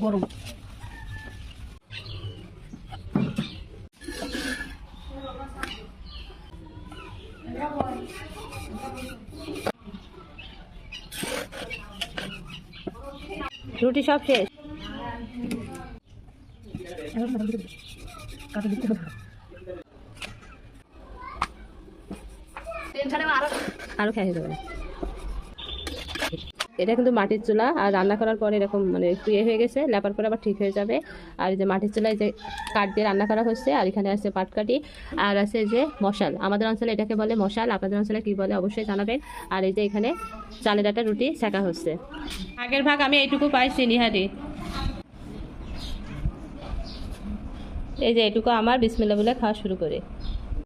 গরম রুটি সব শেষ। আরো খেয়ে যাবে। এটা কিন্তু মাটির চুলা, আর রান্না করার পরে এরকম মানে একটু হয়ে গেছে, লেপার পরে আবার ঠিক হয়ে যাবে। আর এই যে মাটির চুলায় যে কাঠ দিয়ে রান্না করা হচ্ছে, আর এখানে আছে পাটকাঠি, আর আছে যে মশাল। আমাদের অঞ্চলে এটাকে বলে মশাল, আপনাদের অঞ্চলে কি বলে অবশ্যই জানাবেন। আর এই যে এখানে চালের একটা রুটি সেকা হচ্ছে। আগের ভাগ আমি এইটুকু পাইছি নিহারি, এই যে এইটুকু আমার বিসমিল্লাহ বলে খাওয়া শুরু করে।